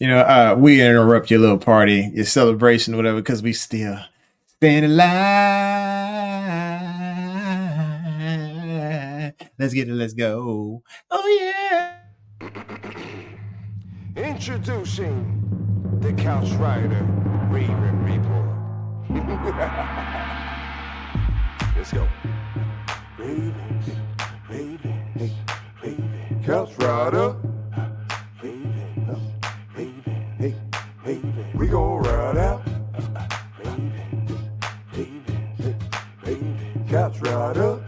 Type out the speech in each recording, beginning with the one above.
We interrupt your little party, your celebration, whatever, because we still stand alive. Let's get it. Let's go. Oh yeah. Introducing the Couch Rider Raven Report. Let's go. Ravens, Ravens, Ravens. Couch Rider. Ravens, Ravens, hey, Ravens. We gon' ride out. Ravens, Ravens, hey, Ravens. Couch Rider.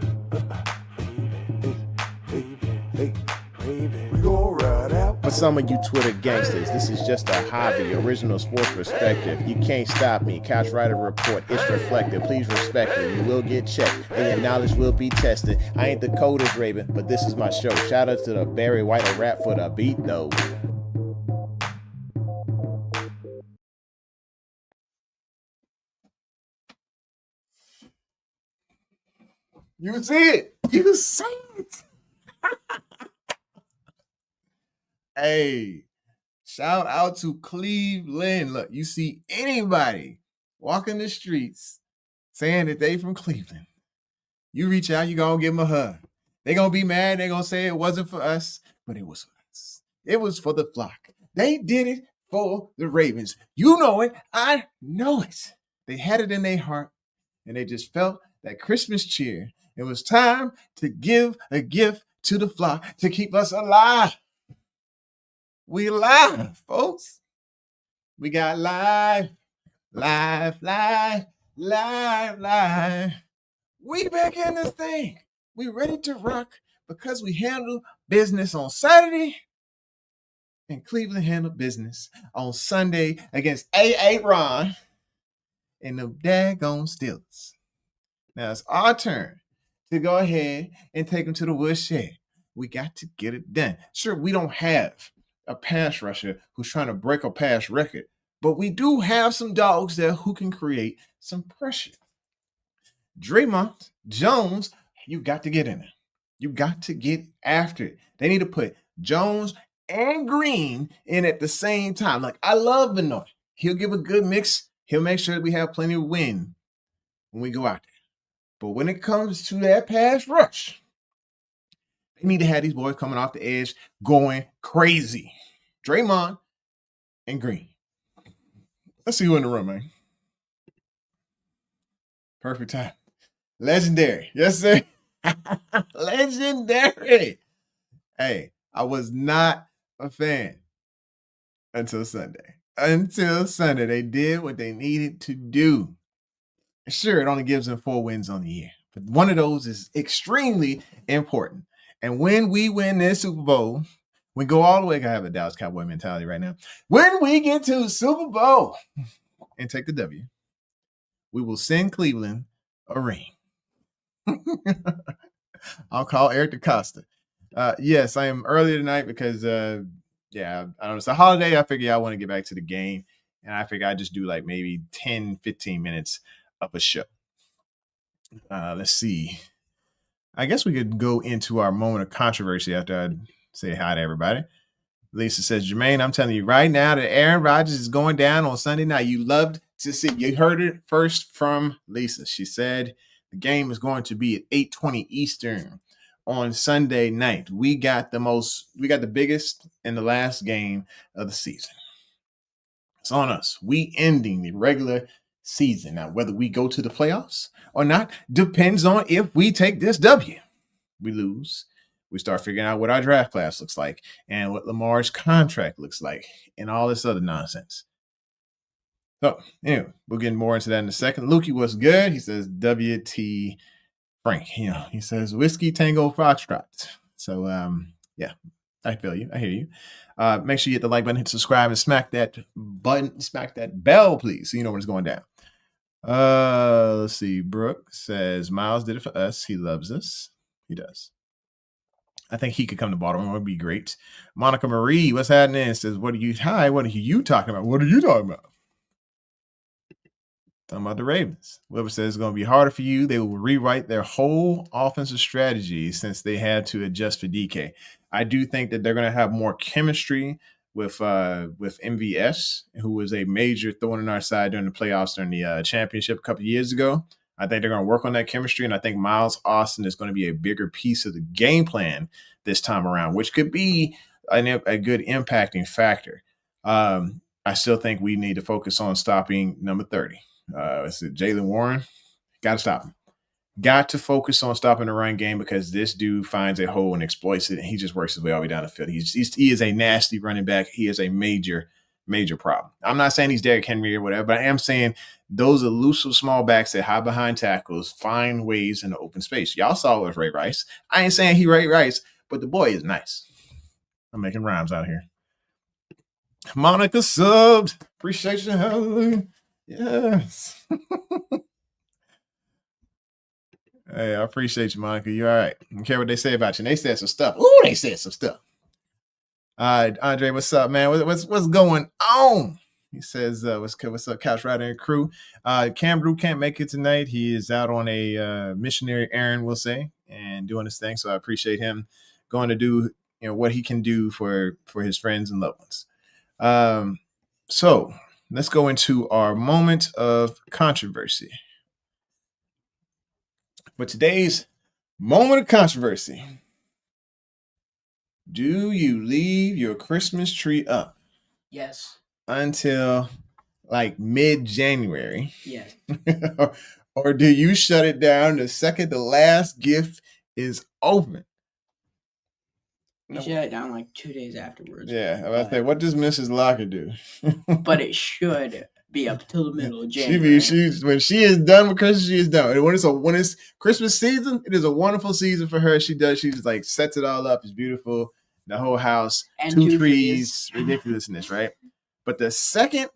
Ravens, Ravens, hey, Ravens. We gon' ride out. For some of you Twitter gangsters, this is just a hobby, original sports perspective. You can't stop me. Couch Rider Report, it's reflective. Please respect it. You will get checked, and your knowledge will be tested. I ain't the coldest Raven, but this is my show. Shout out to the Barry White of rap for the beat, though. You see it. You see it. Hey, shout out to Cleveland. Look, you see anybody walking the streets saying that they from Cleveland, you reach out, you gonna give them a hug. They gonna be mad. They gonna say it wasn't for us, but it was for us. It was for the flock. They did it for the Ravens. You know it. I know it. They had it in their heart, and they just felt that Christmas cheer. It was time to give a gift to the flock to keep us alive. We live, folks. We got live. We back in this thing. We ready to rock because we handle business on Saturday and Cleveland handled business on Sunday against A.A. Ron and the daggone Steelers. Now it's our turn to go ahead and take them to the woodshed. We got to get it done. Sure, we don't have a pass rusher who's trying to break a pass record, but we do have some dogs there who can create some pressure. Draymond Jones, you got to get in there. You got to get after it. They need to put Jones and Green in at the same time. Like, I love Benoit. He'll give a good mix. He'll make sure that we have plenty of wind when we go out there. But when it comes to that pass rush, they need to have these boys coming off the edge going crazy. Draymond and Green. Let's see who in the room, man. Perfect time. Legendary. Yes, sir. Legendary. Hey, I was not a fan until Sunday. They did what they needed to do. Sure, it only gives them 4 wins on the year, but one of those is extremely important. And when we win this Super Bowl, we go all the way. I have a Dallas Cowboy mentality right now. When we get to Super Bowl and take the W, we will send Cleveland a ring. I'll call Eric DaCosta. Yes, I am earlier tonight because, I don't know. It's a holiday. I figure I want to get back to the game. And I figure I just do like maybe 10, 15 minutes of a show. Let's see. I guess we could go into our moment of controversy after I say hi to everybody. Lisa says, Jermaine, I'm telling you right now that Aaron Rodgers is going down on Sunday night. You loved to see. You heard it first from Lisa. She said the game is going to be at 8:20 Eastern on Sunday night. We got the biggest and the last game of the season. It's on us. We ending the regular season. Now, whether we go to the playoffs or not depends on if we take this W. We lose. We start figuring out what our draft class looks like and what Lamar's contract looks like and all this other nonsense. So, anyway, we'll get more into that in a second. Lukey, what's good? He says, WT Frank. He says, Whiskey Tango Foxtrot. So, I feel you. I hear you. Make sure you hit the like button, hit subscribe, and smack that bell, please, so you know when it's going down. Let's see. Brooke says, Miles did it for us. He loves us. He does. I think he could come to Baltimore. It would be great. Monica Marie, what's happening? Says, what are you talking about? What are you talking about? Talking about the Ravens. Weber says it's going to be harder for you. They will rewrite their whole offensive strategy since they had to adjust for DK. I do think that they're going to have more chemistry with MVS, who was a major thorn in our side during the playoffs during the championship a couple of years ago. I think they're going to work on that chemistry, and I think Miles Austin is going to be a bigger piece of the game plan this time around, which could be a good impacting factor. I still think we need to focus on stopping number 30. It's Jaylen Warren. Got to stop him. Got to focus on stopping the run game because this dude finds a hole and exploits it, and he just works his way all the way down the field. He is a nasty running back. He is a major, major problem. I'm not saying he's Derrick Henry or whatever, but I am saying those elusive small backs that hide behind tackles find ways in the open space. Y'all saw it with Ray Rice. I ain't saying he Ray Rice, but the boy is nice. I'm making rhymes out here. Monica subbed. Appreciate you. Hallelujah. Yes. Hey, I appreciate you, Monica. You all right? I don't care what they say about you. And they said some stuff. Ooh, they said some stuff. Andre, what's up, man? What's going on? He says, what's up, Couch Rider and crew? Cam Brew can't make it tonight. He is out on a missionary errand, we'll say, and doing his thing. So I appreciate him going to do what he can do for his friends and loved ones. So let's go into our moment of controversy. For today's moment of controversy, do you leave your Christmas tree up? Yes. Until like mid-January? Yes. Or do you shut it down the second the last gift is open? You shut it down like 2 days afterwards. Yeah, I was about to say, what does Mrs. Locker do? But it should be up till the middle of January. When she is done with Christmas, she is done. And when it's Christmas season, it is a wonderful season for her. She just like sets it all up. It's beautiful. The whole house, and two trees, ridiculousness, right? But the second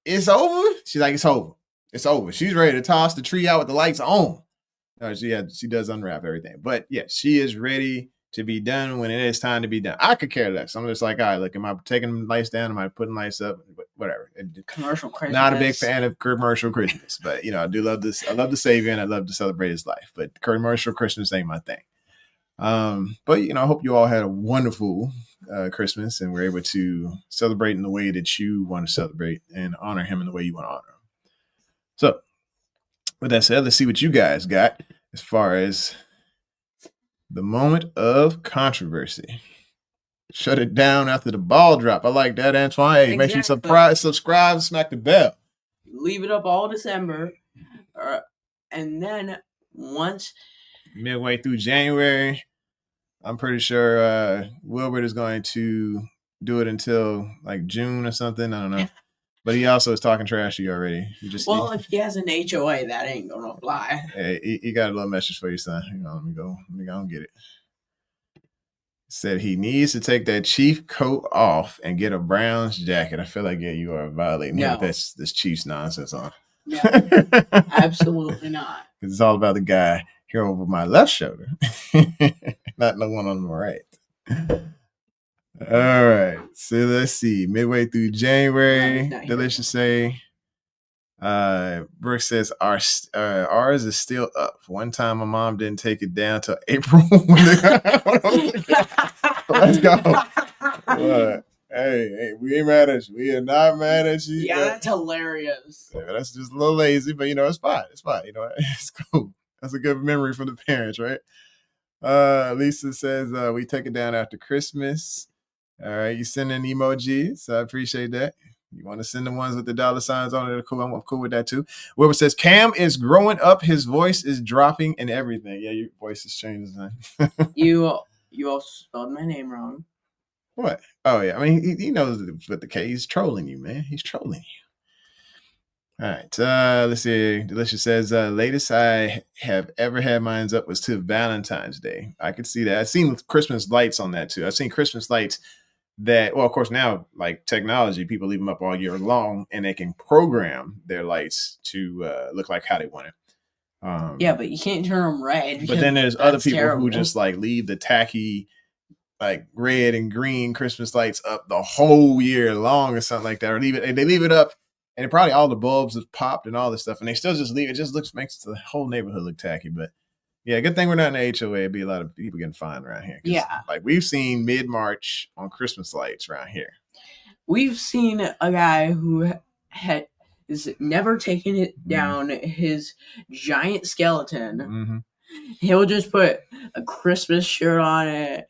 it's over, she's like, it's over. It's over. She's ready to toss the tree out with the lights on. No, she does unwrap everything. But yeah, she is ready to be done when it is time to be done. I could care less. I'm just like, all right, look, am I taking lights down? Am I putting lights up? Whatever. Commercial Christmas. Not a big fan of commercial Christmas, but I do love this. I love the Savior and I love to celebrate his life. But commercial Christmas ain't my thing. But I hope you all had a wonderful Christmas and were able to celebrate in the way that you want to celebrate and honor him in the way you want to honor him. So, with that said, let's see what you guys got as far as the moment of controversy. Shut it down after the ball drop. I like that, Antoine. Hey, exactly. Make sure you subscribe, smack the bell. Leave it up all December. And then once midway through January, I'm pretty sure Wilbert is going to do it until like June or something. I don't know. But he also is talking trash to you already. If he has an HOA, that ain't gonna fly. Hey, he got a little message for you, son. Let me go and get it. Said he needs to take that Chief coat off and get a Browns jacket. I feel like you are violating him with this Chiefs nonsense on. No, absolutely not. Because it's all about the guy here over my left shoulder, not the one on the right. All right, so let's see. Midway through January, Delicious say. Brooke says ours is still up. One time, my mom didn't take it down till April. Let's go. What? Hey, we ain't mad at you. We are not mad at you. Yeah, that's hilarious. Yeah, that's just a little lazy, but it's fine. It's fine. It's cool. That's a good memory from the parents, right? Lisa says we take it down after Christmas. All right, you sending emojis, so I appreciate that. You want to send the ones with the dollar signs on it? Cool. I'm cool with that too. Wilbur says Cam is growing up. His voice is dropping and everything. Yeah, your voice is changing. You also spelled my name wrong. What? Oh yeah. I mean, he knows what the K. He's trolling you, man. He's trolling you. All right. Let's see. Delicious says latest I have ever had mine up was to Valentine's Day. I could see that. I've seen Christmas lights on that too. I've seen Christmas lights that, well, of course, now like technology, people leave them up all year long and they can program their lights to look like how they want it. Yeah, but you can't turn them red. But then there's other people who just like leave the tacky, like red and green Christmas lights up the whole year long or something like that, or they leave it up and probably all the bulbs have popped and all this stuff, and they still just leave it. Just makes the whole neighborhood look tacky. But yeah, good thing we're not in the HOA. It'd be a lot of people getting fined around here. Yeah. Like we've seen mid-March on Christmas lights around here. we've seen a guy who has never taken it down his giant skeleton. Mm-hmm. He'll just put a Christmas shirt on it.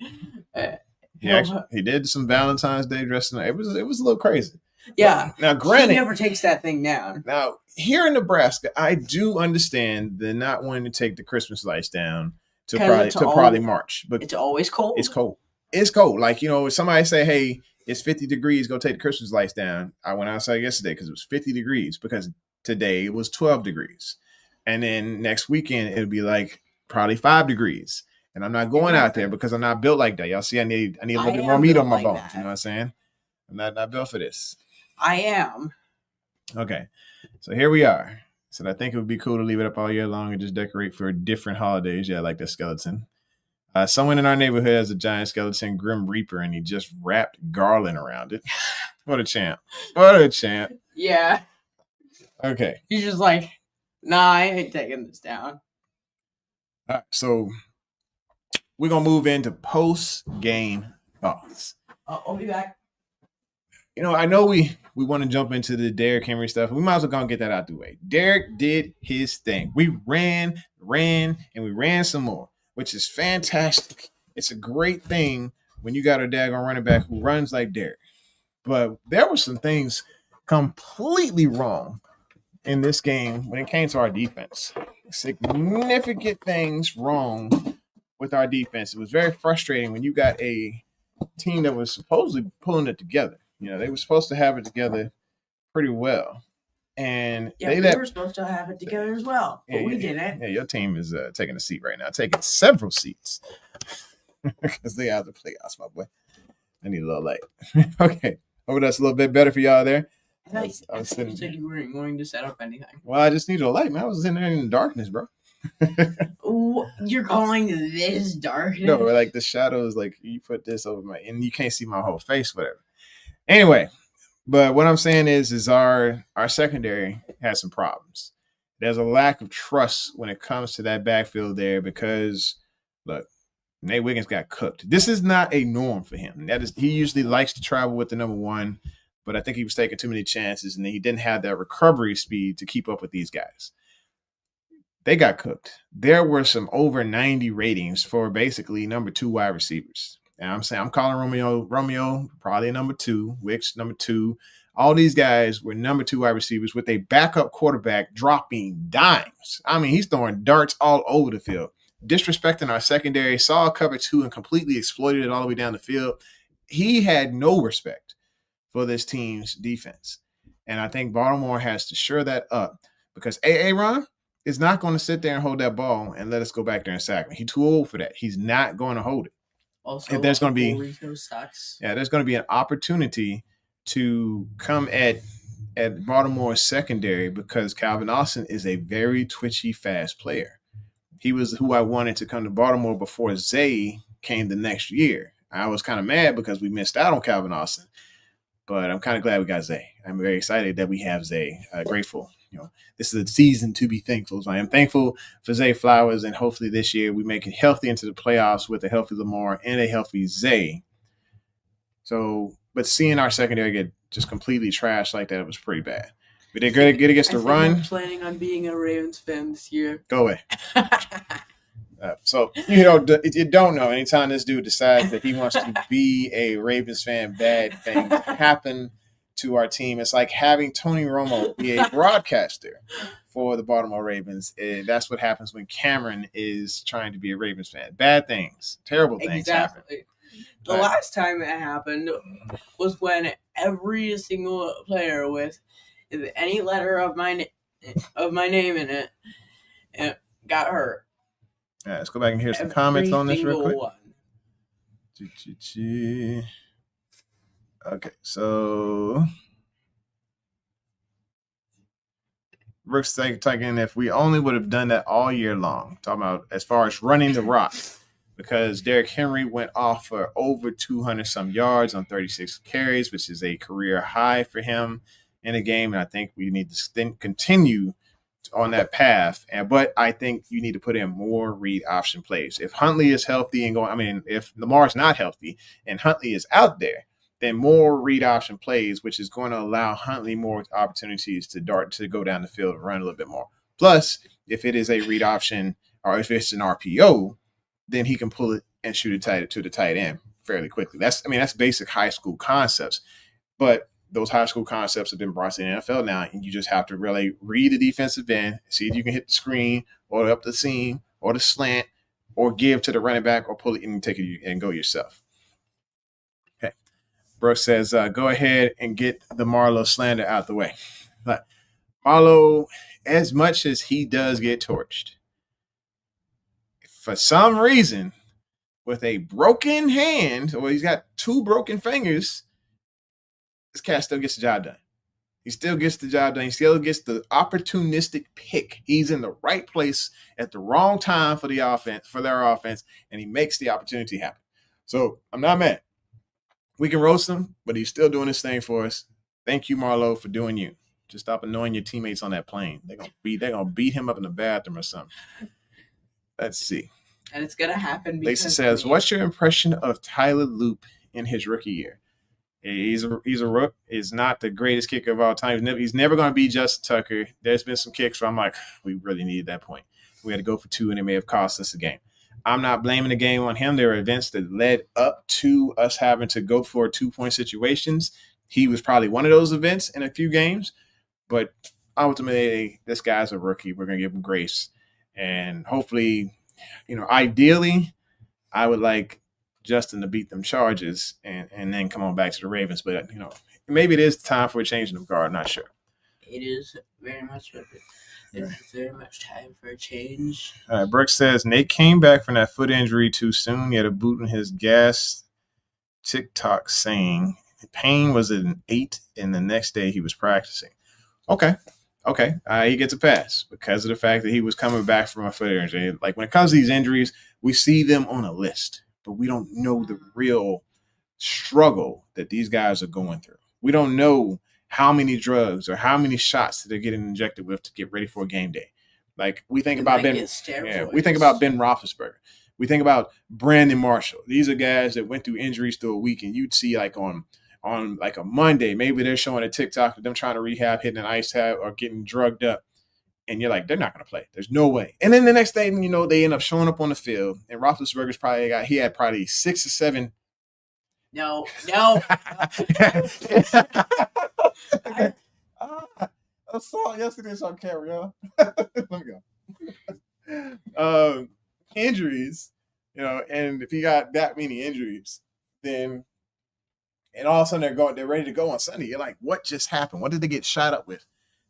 He did some Valentine's Day dressing. It was a little crazy. Yeah. Now, granted, he never takes that thing down. Now, here in Nebraska, I do understand the not wanting to take the Christmas lights down to probably March, but it's always cold. It's cold. It's cold. Like, if somebody say, "Hey, it's 50 degrees, go take the Christmas lights down." I went outside yesterday because it was 50 degrees because today it was 12 degrees. And then next weekend, it'll be like probably 5 degrees. And I'm not going out there because I'm not built like that. Y'all see, I need a little bit more meat on my bones. You know what I'm saying? I'm not built for this. I am. Okay. So here we are. So I think it would be cool to leave it up all year long and just decorate for different holidays. Yeah, like the skeleton. Someone in our neighborhood has a giant skeleton, Grim Reaper, and he just wrapped garland around it. What a champ. What a champ. Yeah. Okay. He's just like, nah, I ain't taking this down. All right, so we're going to move into post-game thoughts. I'll be back. I know we want to jump into the Derrick Henry stuff. We might as well go and get that out the way. Derrick did his thing. We ran, and we ran some more, which is fantastic. It's a great thing when you got a daggone running back who runs like Derrick. But there were some things completely wrong in this game when it came to our defense. Significant things wrong with our defense. It was very frustrating when you got a team that was supposedly pulling it together. They were supposed to have it together pretty well. And we were supposed to have it together as well, but we didn't. Yeah, your team is taking a seat right now, taking several seats because they out the playoffs, my boy. I need a little light. Okay. Hope that's a little bit better for y'all there. I was sitting. You said you weren't going to set up anything. Well, I just needed a light, man. I was in there in the darkness, bro. You're calling this darkness? No, like the shadows, like you put this over and you can't see my whole face, whatever. Anyway, but what I'm saying is our secondary has some problems. There's a lack of trust when it comes to that backfield there because, look, Nate Wiggins got cooked. This is not a norm for him. He usually likes to travel with the number one, but I think he was taking too many chances and he didn't have that recovery speed to keep up with these guys. They got cooked. There were some over 90 ratings for basically number 2 wide receivers. And I'm calling Romeo probably number 2, Wicks number 2. All these guys were number 2 wide receivers with a backup quarterback dropping dimes. I mean, he's throwing darts all over the field, disrespecting our secondary, saw cover 2 and completely exploited it all the way down the field. He had no respect for this team's defense. And I think Baltimore has to shore that up because Aaron is not going to sit there and hold that ball and let us go back there and sack him. He's too old for that. He's not going to hold it. Also, there's going to be sucks. Yeah, there's going to be an opportunity to come at Baltimore's secondary because Calvin Austin is a very twitchy, fast player. He was who I wanted to come to Baltimore before Zay came the next year. I was kind of mad because we missed out on Calvin Austin, but I'm kind of glad we got Zay. I'm very excited that we have Zay. Grateful. This is a season to be thankful. So I am thankful for Zay Flowers, and hopefully this year we make it healthy into the playoffs with a healthy Lamar and a healthy Zay. So, but seeing our secondary get just completely trashed like that was pretty bad. We did good against the run. I'm planning on being a Ravens fan this year. Go away. So, you don't know. Anytime this dude decides that he wants to be a Ravens fan, bad things happen to our team. It's like having Tony Romo be a broadcaster for the Baltimore Ravens. That's what happens when Cameron is trying to be a Ravens fan. Bad things, terrible things happen. The last time it happened was when every single player with any letter of my name in it got hurt. All right, let's go back and hear some comments on this real quick. Okay, so Brooks taking if we only would have done that all year long, talking about as far as running the rock, because Derrick Henry went off for over 200 some yards on 36 carries, which is a career high for him in a game. And I think we need to continue on that path. But I think you need to put in more read option plays. If Huntley is healthy and if Lamar's not healthy and Huntley is out there, then more read option plays, which is going to allow Huntley more opportunities to go down the field and run a little bit more. Plus, if it is a read option or if it's an RPO, then he can pull it and shoot it to the tight end fairly quickly. That's basic high school concepts. But those high school concepts have been brought to the NFL now, and you just have to really read the defensive end, see if you can hit the screen or up the seam or the slant or give to the running back or pull it and take it and go yourself. Okay. Brooks says, go ahead and get the Marlo slander out the way. But Marlo, as much as he does get torched, for some reason, with a broken hand, or he's got 2 broken fingers, this cat still gets the job done. He still gets the job done. He still gets the opportunistic pick. He's in the right place at the wrong time for their offense, and he makes the opportunity happen. So I'm not mad. We can roast him, but he's still doing his thing for us. Thank you, Marlo, for doing you. Just stop annoying your teammates on that plane. They're gonna beat him up in the bathroom or something. Let's see. And it's gonna happen. Lisa says, "What's your impression of Tyler Loop in his rookie year?" He's a rook. He's not the greatest kicker of all time. He's never going to be Justin Tucker. There's been some kicks where I'm like, we really needed that point. We had to go for 2, and it may have cost us a game. I'm not blaming the game on him. There were events that led up to us having to go for 2-point situations. He was probably one of those events in a few games, but ultimately, this guy's a rookie. We're going to give him grace, and hopefully, ideally, I would like Justin to beat them charges and then come on back to the Ravens. But, maybe it is time for a change in the guard. Not sure. It is very much time for a change. All right, Brooks says, Nate came back from that foot injury too soon. He had a boot in his gas. TikTok saying pain was an 8, and the next day he was practicing. Okay. He gets a pass because of the fact that he was coming back from a foot injury. Like, when it comes to these injuries, we see them on a list, but we don't know the real struggle that these guys are going through. We don't know how many drugs or how many shots that they're getting injected with to get ready for a game day. Like, we think about Ben Roethlisberger. We think about Brandon Marshall. These are guys that went through injuries through a week, and you'd see like on like a Monday, maybe they're showing a TikTok of them trying to rehab, hitting an ice tab or getting drugged up. And you're like, they're not going to play. There's no way. And then the next day, they end up showing up on the field. And Roethlisberger's he had probably 6 or 7. No. I saw it yesterday on camera, y'all. Let me go. Injuries, and if you got that many injuries, then and all of a sudden they're ready to go on Sunday. You're like, what just happened? What did they get shot up with?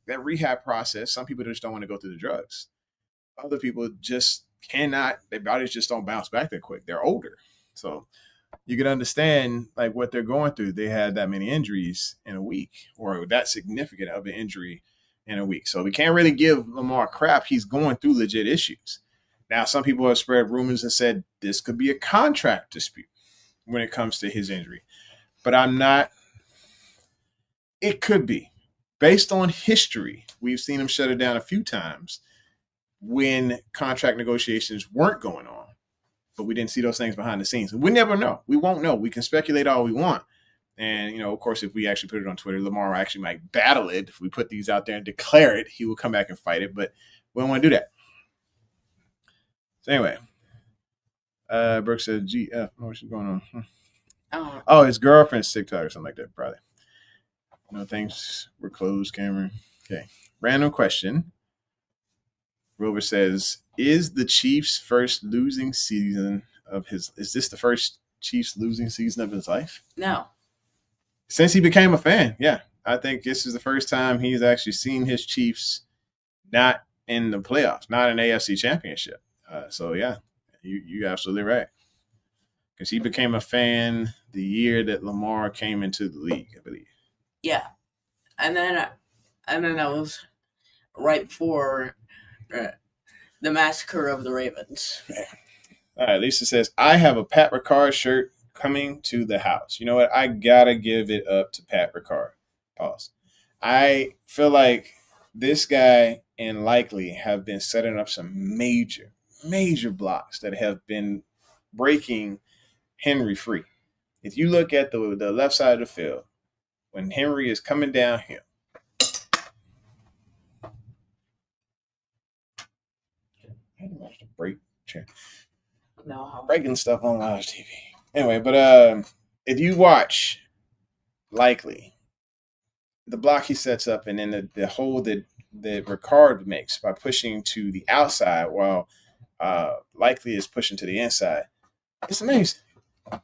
That rehab process, some people just don't want to go through the drugs. Other people just cannot, their bodies just don't bounce back that quick. They're older. So you can understand like what they're going through. They had that many injuries in a week, or that significant of an injury in a week. So we can't really give Lamar crap. He's going through legit issues. Now, some people have spread rumors and said this could be a contract dispute when it comes to his injury. But it could be. Based on history, we've seen him shut it down a few times when contract negotiations weren't going on, but we didn't see those things behind the scenes. We never know. We won't know. We can speculate all we want. And, of course, if we actually put it on Twitter, Lamar actually might battle it. If we put these out there and declare it, he will come back and fight it. But we don't want to do that. So anyway, Brooks said, GF, what's going on? Oh, his girlfriend's TikTok or something like that, probably. Things were closed, Cameron. Okay. Random question. Rover says, is the Chiefs' first losing season is this the first Chiefs losing season of his life? No. Since he became a fan, yeah. I think this is the first time he's actually seen his Chiefs not in the playoffs, not an AFC championship. So, yeah, you're absolutely right. Because he became a fan the year that Lamar came into the league, I believe. Yeah. And then that was right before the massacre of the Ravens. All right, Lisa says, I have a Pat Ricard shirt coming to the house. You know what? I got to give it up to Pat Ricard. Pause. I feel like this guy and Likely have been setting up some major blocks that have been breaking Henry free. if you look at the left side of the field, when Henry is coming downhill, breaking stuff on live TV. Anyway, but if you watch Likely, the block he sets up, and then the hole that Ricard makes by pushing to the outside while Likely is pushing to the inside, it's amazing.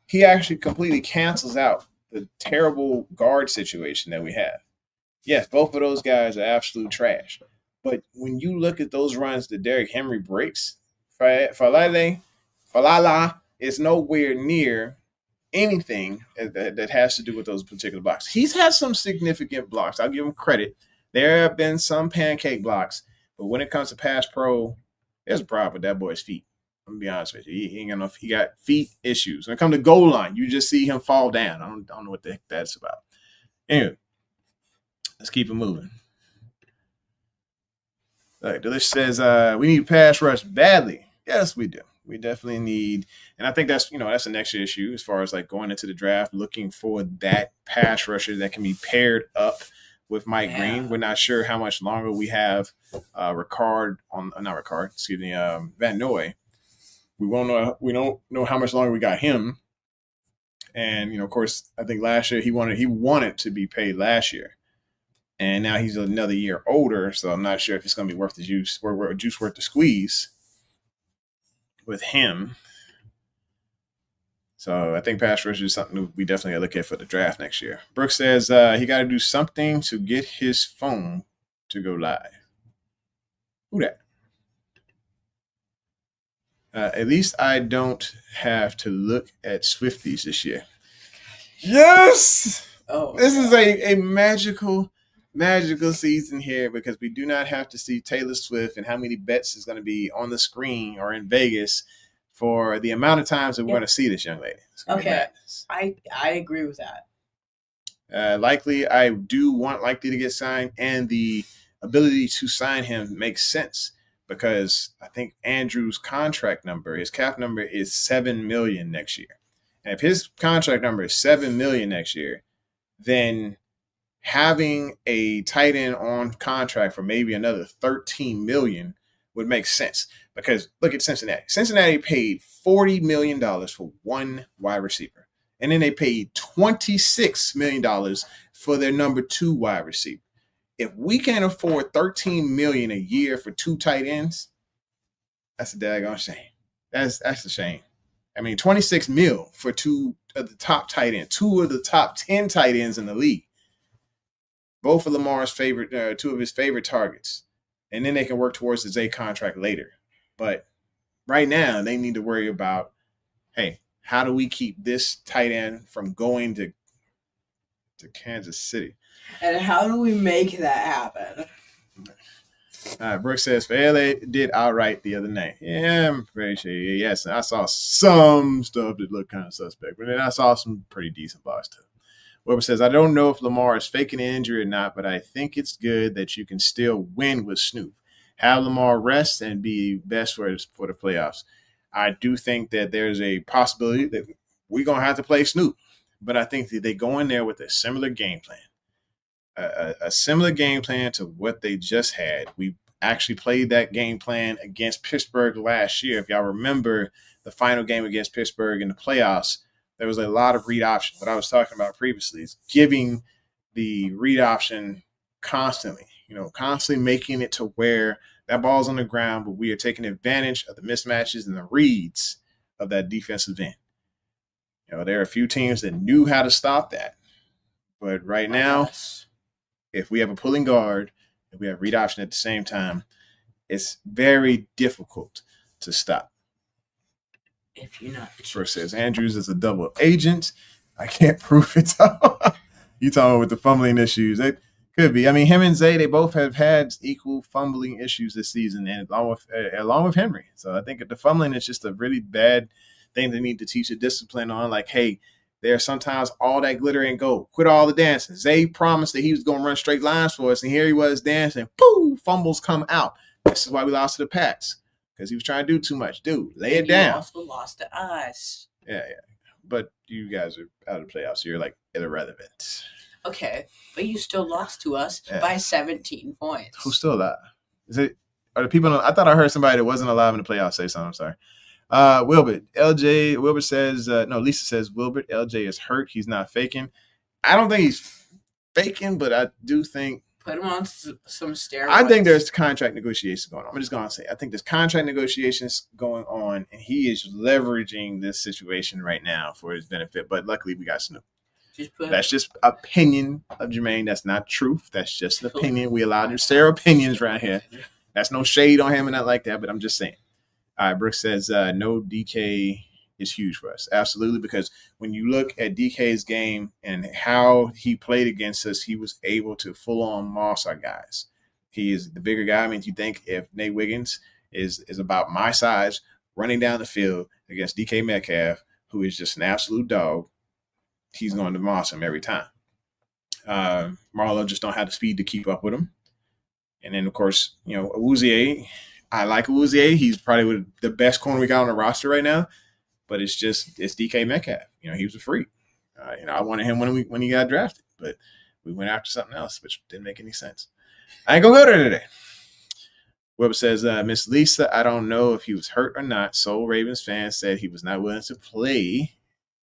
He actually completely cancels out the terrible guard situation that we have. Yes, both of those guys are absolute trash. But when you look at those runs that Derrick Henry breaks, Falala is nowhere near anything that has to do with those particular blocks. He's had some significant blocks. I'll give him credit. There have been some pancake blocks, but when it comes to pass pro, there's a problem with that boy's feet. I'm gonna be honest with you. He ain't got enough. He got feet issues. When it comes to goal line, you just see him fall down. I don't know what the heck that's about. Anyway, let's keep it moving. All right, Delish says we need pass rush badly. Yes, we do. We definitely need, and I think that's the next issue as far as like going into the draft, looking for that pass rusher that can be paired up with Mike Green. We're not sure how much longer we have Van Noy. We don't know how much longer we got him. And of course, I think last year he wanted to be paid last year. And now he's another year older, so I'm not sure if it's going to be worth the juice worth the squeeze with him. So I think pass rush is something we definitely got to look at for the draft next year. Brooks says he got to do something to get his phone to go live. Who that? At least I don't have to look at Swifties this year. Yes! Oh, this is a magical season here because we do not have to see Taylor Swift and how many bets is going to be on the screen or in Vegas for the amount of times that we're going to see this young lady. Okay, I agree with that. Likely, I do want Likely to get signed, and the ability to sign him makes sense because I think Andrew's contract number, his cap number is $7 million next year. And if his contract number is $7 million next year, then having a tight end on contract for maybe another $13 million would make sense. Because look at Cincinnati. Cincinnati paid $40 million for one wide receiver. And then they paid $26 million for their number 2 wide receiver. If we can't afford $13 million a year for 2 tight ends, that's a daggone shame. That's a shame. I mean, $26 million for 2 of the top tight ends, 2 of the top 10 tight ends in the league. Both of Lamar's 2 of his favorite targets. And then they can work towards the Zay contract later. But right now, they need to worry about, hey, how do we keep this tight end from going to Kansas City? And how do we make that happen? Brooks says, Fairley did outright the other night. Yeah, I'm pretty sure. Yes, I saw some stuff that looked kind of suspect. But then I saw some pretty decent blocks too. Weber says, I don't know if Lamar is faking an injury or not, but I think it's good that you can still win with Snoop. Have Lamar rest and be best for the playoffs. I do think that there's a possibility that we're going to have to play Snoop. But I think that they go in there with a similar game plan. A similar game plan to what they just had. We actually played that game plan against Pittsburgh last year. If y'all remember the final game against Pittsburgh in the playoffs, there was a lot of read option. What I was talking about previously is giving the read option constantly, constantly making it to where that ball's on the ground, but we are taking advantage of the mismatches and the reads of that defensive end. There are a few teams that knew how to stop that. But right now, if we have a pulling guard, if we have read option at the same time, it's very difficult to stop. If you're not. First says Andrews is a double agent. I can't prove it. You talking with the fumbling issues. It could be. I mean, him and Zay, they both have had equal fumbling issues this season, and along with Henry. So I think the fumbling is just a really bad thing they need to teach a discipline on. Like, hey, there's sometimes all that glitter ain't gold. Quit all the dancing. Zay promised that he was going to run straight lines for us, and here he was dancing. Pooh! Fumbles come out. This is why we lost to the Pats, because he was trying to do too much. Dude, lay it down. He also lost to us. Yeah. but you guys are out of the playoffs, so you're like irrelevant. Okay, but you still lost to us Yeah. by 17 points. Who's still alive? Is it? Are the people? I thought I heard somebody that wasn't alive in the playoffs say something. I'm sorry. Wilbert LJ. Wilbert says no. Lisa says Wilbert LJ is hurt. He's not faking. I don't think he's faking, but I do think. Put him on some steroids. I think there's contract negotiations going on. I'm just going to say, I think there's contract negotiations going on, and he is leveraging this situation right now for his benefit. But luckily, we got Snoop. That's just opinion of Jermaine. That's not truth. That's just an opinion. We allow to share opinions right here. That's no shade on him and not like that, but I'm just saying. All right, Brooks says no DK is huge for us. Absolutely, because when you look at DK's game and how he played against us, he was able to full-on moss our guys. He is the bigger guy. I mean, you think if Nate Wiggins is about my size running down the field against DK Metcalf, who is just an absolute dog, he's going to moss him every time. Marlo just don't have the speed to keep up with him. And then, of course, Awuzie. I like Awuzie. He's probably the best corner we got on the roster right now. But it's DK Metcalf. He was a freak. I wanted him when he got drafted, but we went after something else, which didn't make any sense. I ain't gonna go there today. Weber says, Miss Lisa, I don't know if he was hurt or not. Soul Ravens fans said he was not willing to play,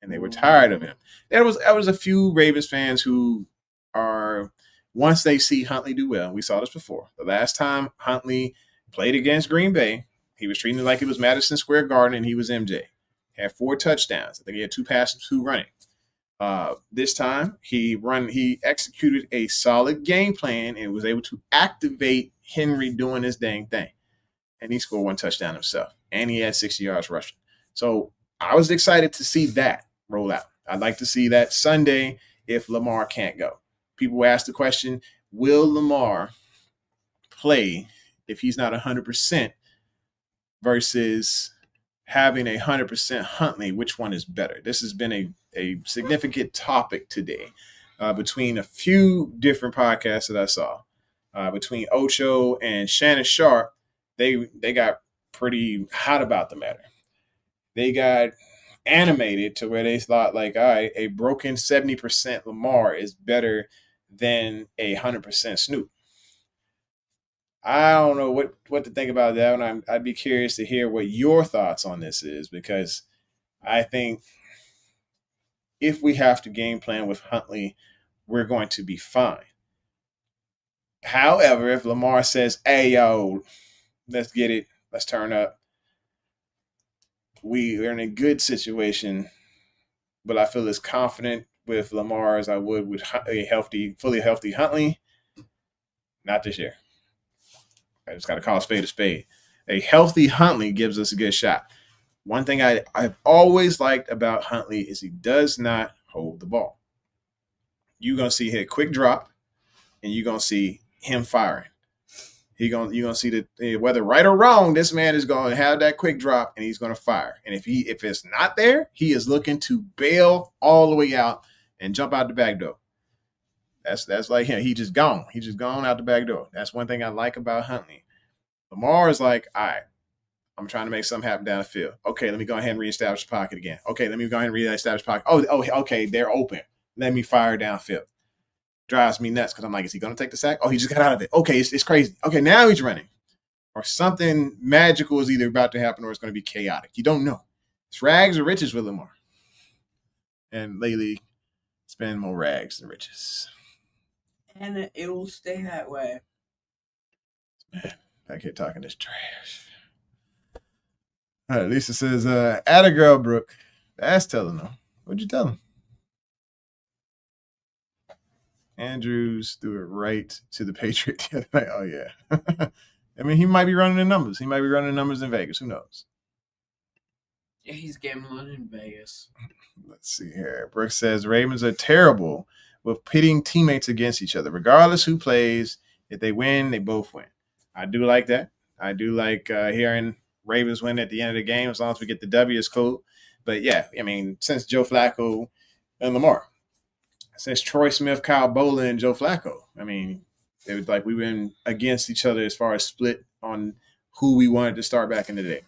and they were tired of him. There was a few Ravens fans who are, once they see Huntley do well, we saw this before. The last time Huntley played against Green Bay, he was treated like it was Madison Square Garden, and he was MJ. Had 4 touchdowns. I think he had 2 passes, 2 running. This time, he executed a solid game plan and was able to activate Henry doing his dang thing. And he scored 1 touchdown himself. And he had 60 yards rushing. So I was excited to see that roll out. I'd like to see that Sunday if Lamar can't go. People ask the question, will Lamar play if he's not 100% versus having 100% Huntley? Which one is better? This has been a significant topic today between a few different podcasts that I saw. Between Ocho and Shannon Sharp, they got pretty hot about the matter. They got animated to where they thought, like, all right, a broken 70% Lamar is better than 100% Snoop. I don't know what to think about that, and I'd be curious to hear what your thoughts on this is, because I think if we have to game plan with Huntley, we're going to be fine. However, if Lamar says, hey, yo, let's get it, let's turn up, we're in a good situation, but I feel as confident with Lamar as I would with a fully healthy Huntley. Not this year. I just got to call a spade. A healthy Huntley gives us a good shot. One thing I've always liked about Huntley is he does not hold the ball. You're going to see a quick drop, and you're going to see him firing. You're going to see that whether right or wrong, this man is going to have that quick drop, and he's going to fire. And if it's not there, he is looking to bail all the way out and jump out the back door. That's like him. He just gone. He just gone out the back door. That's one thing I like about Huntley. Lamar is like, all right, I'm trying to make something happen down the field. Okay, let me go ahead and reestablish the pocket again. Okay, let me go ahead and reestablish the pocket. Oh, okay, they're open. Let me fire downfield. Drives me nuts because I'm like, is he going to take the sack? Oh, he just got out of it. Okay, it's crazy. Okay, now he's running. Or something magical is either about to happen or it's going to be chaotic. You don't know. It's rags or riches with Lamar. And lately, it's been more rags than riches. And it will stay that way. Man, I keep talking this trash. All right, Lisa says, atta girl, Brooke. That's telling them. What'd you tell him? Andrews threw it right to the Patriot the other night. Oh, yeah. I mean, he might be running the numbers. He might be running the numbers in Vegas. Who knows? Yeah, he's gambling in Vegas. Let's see here. Brooke says, Ravens are terrible with pitting teammates against each other. Regardless who plays, if they win, they both win. I do like that. I do like hearing Ravens win at the end of the game. As long as we get the W, it's cool. But, yeah, I mean, since Joe Flacco and Lamar. Since Troy Smith, Kyle Boland, and Joe Flacco. I mean, it was like we've been against each other as far as split on who we wanted to start back in the day.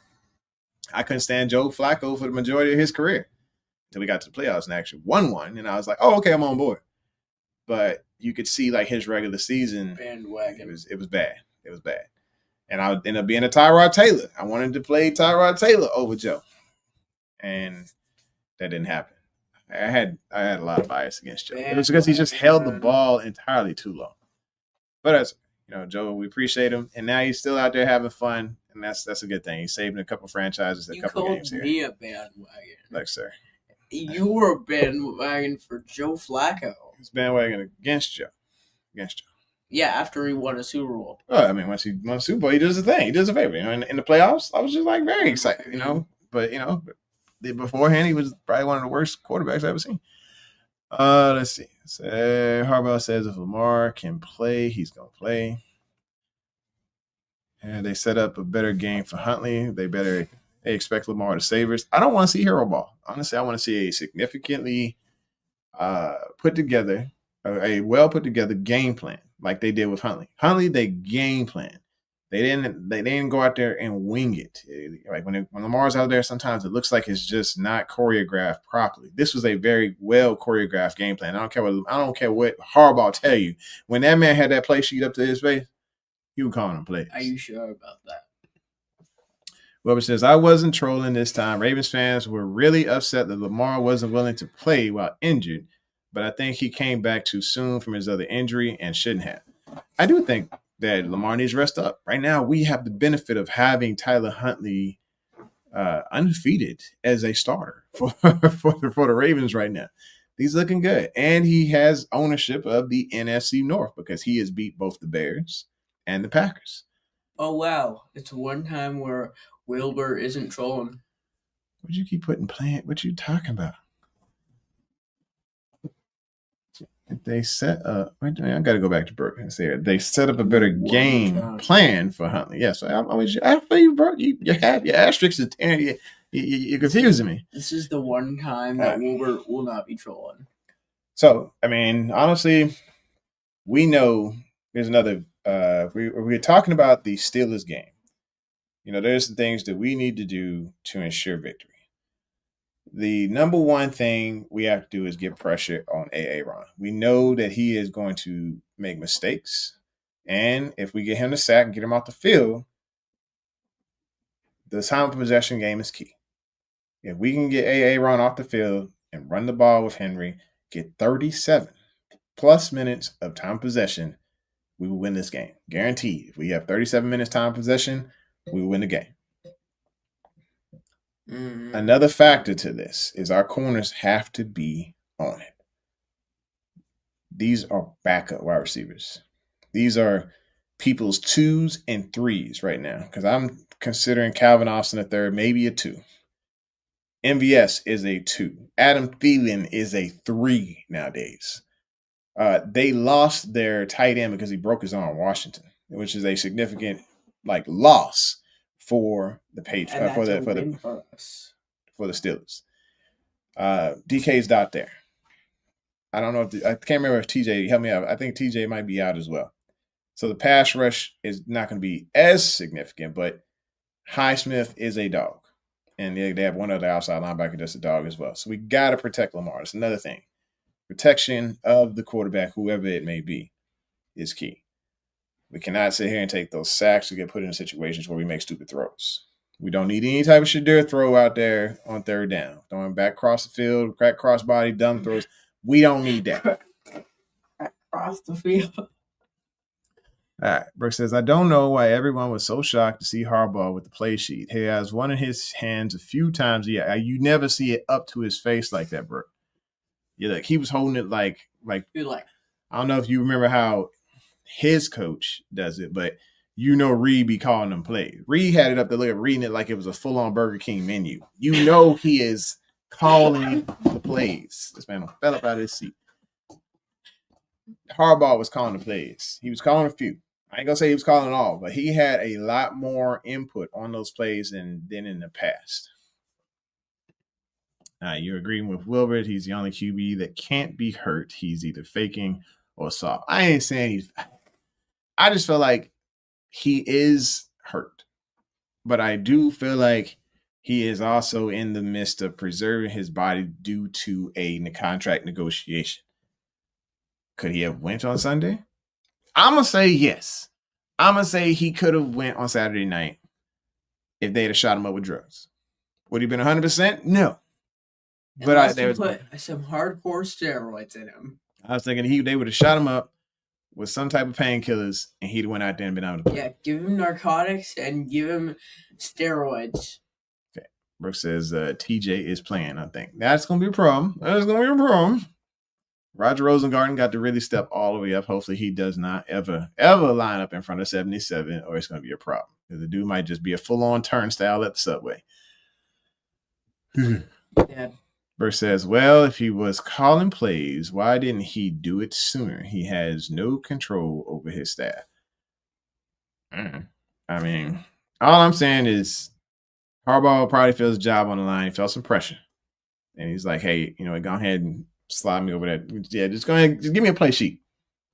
I couldn't stand Joe Flacco for the majority of his career. until we got to the playoffs and actually won one. And I was like, oh, okay, I'm on board. But you could see like his regular season bandwagon. It was bad. It was bad. And I would end up being a Tyrod Taylor. I wanted to play Tyrod Taylor over Joe. And that didn't happen. I had a lot of bias against Joe. It was because he just held the ball entirely too long. But as Joe, we appreciate him, and now he's still out there having fun, and that's a good thing. He's saving a couple franchises, a couple games here. You called me a bandwagon. Like, sir, you were a bandwagon for Joe Flacco. He's bandwagon against Joe. Yeah, after he won a Super Bowl. Well, I mean, once he won a Super Bowl, he does the thing. He does a favor. In the playoffs, I was just like very excited, But beforehand, he was probably one of the worst quarterbacks I've ever seen. Let's see. Harbaugh says if Lamar can play, he's gonna play. And they set up a better game for Huntley. They expect Lamar to save us. I don't want to see hero ball. Honestly, I want to see a significantly put together, a well put together game plan like they did with Huntley. Huntley, they game plan. They didn't go out there and wing it. Like when Lamar's out there, sometimes it looks like it's just not choreographed properly. This was a very well choreographed game plan. I don't care what Harbaugh tell you. When that man had that play sheet up to his face, he was calling them plays. Are you sure about that? Weber says, I wasn't trolling this time. Ravens fans were really upset that Lamar wasn't willing to play while injured, but I think he came back too soon from his other injury and shouldn't have. I do think that Lamar needs to rest up. Right now, we have the benefit of having Tyler Huntley undefeated as a starter for the Ravens right now. He's looking good. And he has ownership of the NFC North because he has beat both the Bears and the Packers. Oh, wow. It's one time where Wilbur isn't trolling. What you keep putting playing? What you talking about? They set up. I got to go back to Burke and say they set up a better game plan for Huntley. Yes, I feel you, bro. You have your asterisks is tearing. You're confusing me. This is the one time that Wilbur will not be trolling. So, I mean, honestly, we know there's another. We're talking about the Steelers game. There's some things that we need to do to ensure victory. The number one thing we have to do is get pressure on Aaron. We know that he is going to make mistakes. And if we get him to sack and get him off the field, the time of possession game is key. If we can get Aaron off the field and run the ball with Henry, get 37 plus minutes of time possession, we will win this game. Guaranteed. If we have 37 minutes time possession, we will win the game. Mm-hmm. Another factor to this is our corners have to be on it. These are backup wide receivers. These are people's 2s and 3s right now because I'm considering Calvin Austin a 3rd, maybe a 2. MVS is a 2. Adam Thielen is a 3 nowadays. They lost their tight end because he broke his arm in Washington, which is a significant loss for the Patriots, for the Steelers. DK's not there. I don't know I can't remember if TJ help me out. I think TJ might be out as well. So the pass rush is not going to be as significant, but Highsmith is a dog, and they have one other outside linebacker that's a dog as well. So we got to protect Lamar. That's another thing. Protection of the quarterback, whoever it may be, is key. We cannot sit here and take those sacks to get put in situations where we make stupid throws. We don't need any type of Shadir throw out there on 3rd down. Throwing back across the field, crack crossbody, dumb throws. We don't need that. Across the field. All right. Brooke says, I don't know why everyone was so shocked to see Harbaugh with the play sheet. He has one in his hands a few times. Yeah, you never see it up to his face like that, Brooke. Yeah, he was holding it like I don't know if you remember how his coach does it, but Reed be calling them plays. Reed had it up there reading it like it was a full-on Burger King menu. He is calling the plays. This man fell up out of his seat. Harbaugh was calling the plays. He was calling a few. I ain't gonna say he was calling all, but he had a lot more input on those plays than in the past. You're agreeing with Wilbert. He's the only QB that can't be hurt. He's either faking or soft. I ain't saying I just feel like he is hurt. But I do feel like he is also in the midst of preserving his body due to a contract negotiation. Could he have went on Sunday? I'm going to say yes. I'm going to say he could have went on Saturday night if they'd have shot him up with drugs. Would he have been 100%? No. But they put some hardcore steroids in him. I was thinking they would have shot him up with some type of painkillers, and he'd went out there and been able to play. Yeah, give him narcotics and give him steroids. Okay. Brooks says TJ is playing, I think. That's going to be a problem. That's going to be a problem. Roger Rosengarten got to really step all the way up. Hopefully he does not ever line up in front of 77, or it's going to be a problem. The dude might just be a full-on turnstile at the subway. Yeah. Brooks says, well, if he was calling plays, why didn't he do it sooner? He has no control over his staff. I mean, all I'm saying is Harbaugh probably feels his job on the line. He felt some pressure. And he's like, hey, go ahead and slide me over that. Yeah, just go ahead, just give me a play sheet.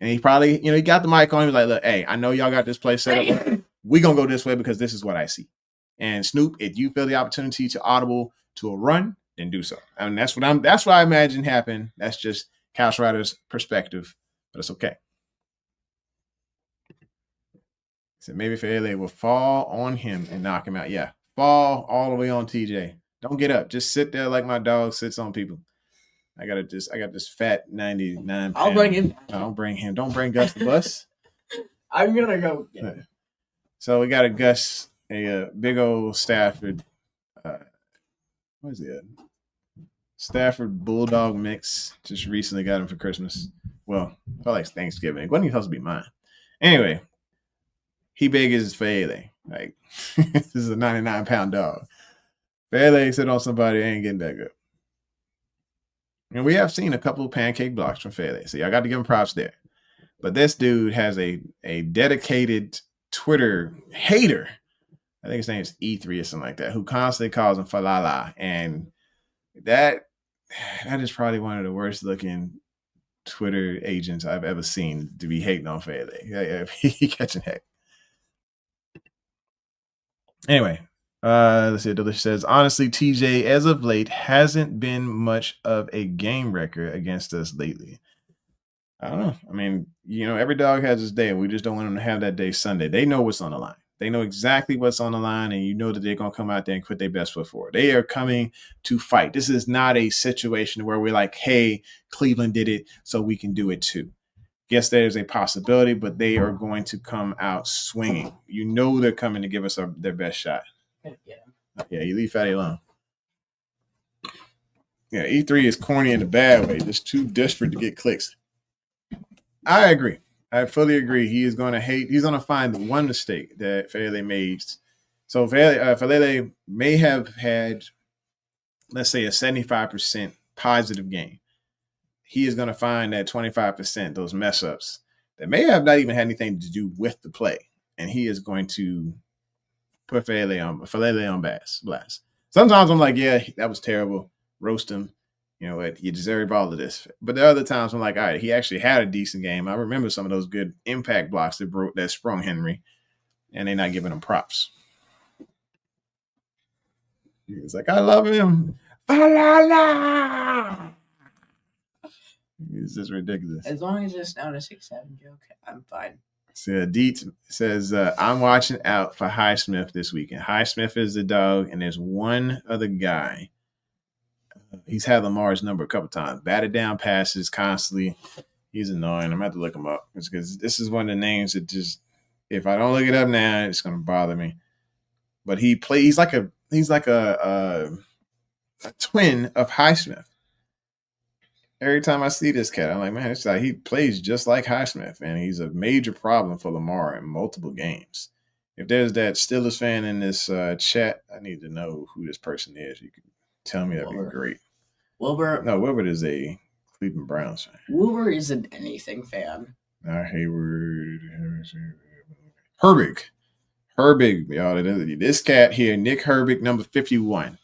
And he probably, he got the mic on. He was like, look, hey, I know y'all got this play set up. We're going to go this way because this is what I see. And Snoop, if you feel the opportunity to audible to a run, then do so. I mean, that's what I imagine happened. That's just Couch Rider's perspective, but it's okay. So maybe Fele will fall on him and knock him out. Yeah, fall all the way on TJ. Don't get up. Just sit there like my dog sits on people. I got this fat 99. I'll bring him. No, don't bring him. Don't bring Gus the bus. I'm gonna go get him. So we got a big old Stafford. What is it? Stafford Bulldog mix. Just recently got him for Christmas. Well, felt like Thanksgiving. It wasn't even supposed to be mine. Anyway, he big as Fele. Like, this is a 99-pound dog. Fele sit on somebody, ain't getting that good. And we have seen a couple of pancake blocks from Fele. So I got to give him props there. But this dude has a dedicated Twitter hater. I think his name is E3 or something like that, who constantly calls him Falala. And that is probably one of the worst looking Twitter agents I've ever seen to be hating on Fele. Yeah, he catching heck. Anyway, let's see. Delish says, honestly, TJ, as of late, hasn't been much of a game wrecker against us lately. I don't know. I mean, every dog has his day, and we just don't want them to have that day Sunday. They know what's on the line. They know exactly what's on the line, and you know that they're going to come out there and put their best foot forward. They are coming to fight. This is not a situation where we're like, hey, Cleveland did it, so we can do it too. Yes, there's a possibility, but they are going to come out swinging. They're coming to give us their best shot. Yeah, you leave Fatty alone. Yeah, E3 is corny in a bad way, just too desperate to get clicks. I agree. I fully agree. He is going to hate. He's going to find the one mistake that Fele made. So Fele may have had, let's say, a 75% positive game. He is going to find that 25%, those mess ups that may have not even had anything to do with the play, and he is going to put Fele on blast. Sometimes I'm like, yeah, that was terrible. Roast him. You know what? You deserve all of this. But the other times I'm like, all right, he actually had a decent game. I remember some of those good impact blocks that sprung Henry, and they're not giving him props. He's like, I love him. It's just ridiculous. As long as it's not a 6-7 joke, I'm fine. So Deet says, I'm watching out for Highsmith this weekend. Highsmith is the dog, and there's one other guy. He's had Lamar's number a couple times. Batted down passes constantly. He's annoying. I'm going to have to look him up. Because this is one of the names that just, if I don't look it up now, it's going to bother me. But he's like a twin of Highsmith. Every time I see this cat, I'm like, man, it's like he plays just like Highsmith, and he's a major problem for Lamar in multiple games. If there's that Steelers fan in this chat, I need to know who this person is. You can tell me, that'd be great. Wilbur is a Cleveland Browns fan. Wilbur isn't anything fan. Hayward. Herbig, y'all. This cat here, Nick Herbig, number 51.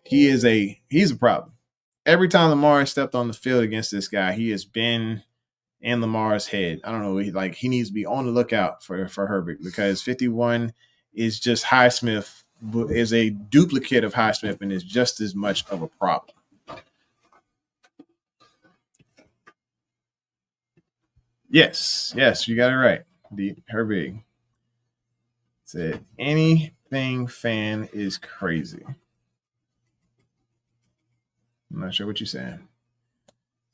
He's a problem. Every time Lamar stepped on the field against this guy, he has been in Lamar's head. I don't know. He needs to be on the lookout for Herbig, because 51 is just Highsmith is a duplicate of Highsmith and is just as much of a problem. Yes, you got it right. Herbig said anything fan is crazy. I'm not sure what you're saying.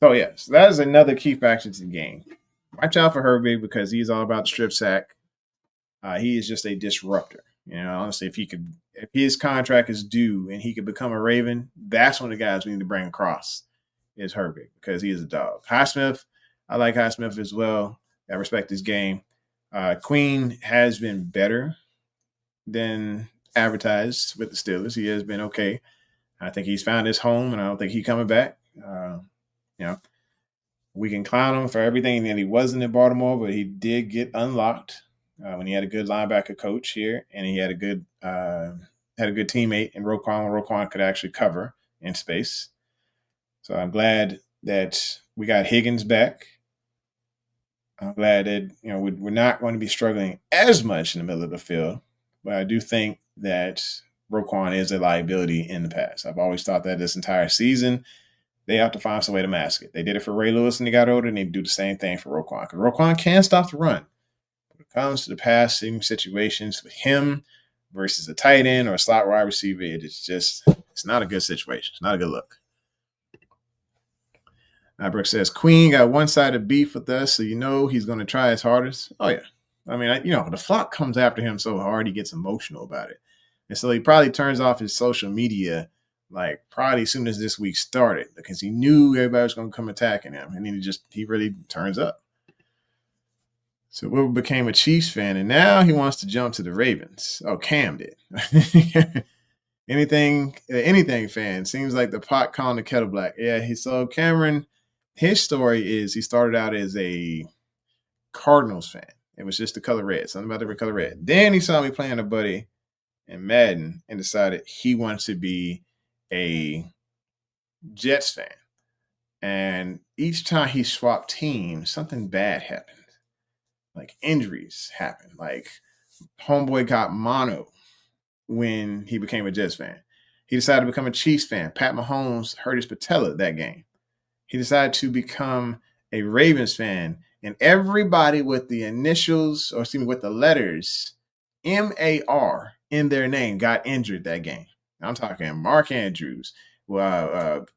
Oh, yes, that is another key factor to the game. Watch out for Herbig because he's all about the strip sack. He is just a disruptor. Honestly, if his contract is due and he could become a Raven, that's one of the guys we need to bring across is Herbig because he is a dog. Highsmith, I like Highsmith as well. I respect his game. Queen has been better than advertised with the Steelers. He has been okay. I think he's found his home, and I don't think he's coming back. We can clown him for everything that he wasn't in Baltimore, but he did get unlocked when he had a good linebacker coach here, and he had a good teammate in Roquan. Roquan could actually cover in space. So I'm glad that we got Higgins back. I'm glad that we're not going to be struggling as much in the middle of the field, but I do think that Roquan is a liability in the pass. I've always thought that this entire season, they have to find some way to mask it. They did it for Ray Lewis when he got older, and they do the same thing for Roquan. Because Roquan can stop the run. When it comes to the passing situations with him versus a tight end or a slot wide receiver, it's not a good situation. It's not a good look. Brooks says, Queen got one-sided beef with us, so he's going to try his hardest. Oh, yeah. I mean, the flock comes after him so hard, he gets emotional about it. And so he probably turns off his social media probably as soon as this week started because he knew everybody was going to come attacking him. And then he really turns up. So Will became a Chiefs fan, and now he wants to jump to the Ravens. Oh, Cam did. Anything fan. Seems like the pot calling the kettle black. Yeah, so Cameron, his story is he started out as a Cardinals fan. It was just the color red, something about the color red. Then he saw me playing a buddy in Madden and decided he wants to be a Jets fan. And each time he swapped teams, something bad happened. Like injuries happened. Like homeboy got mono when he became a Jets fan. He decided to become a Chiefs fan. Pat Mahomes hurt his patella that game. He decided to become a Ravens fan. And everybody with the initials, or excuse me, with the letters MAR in their name got injured that game. I'm talking Mark Andrews,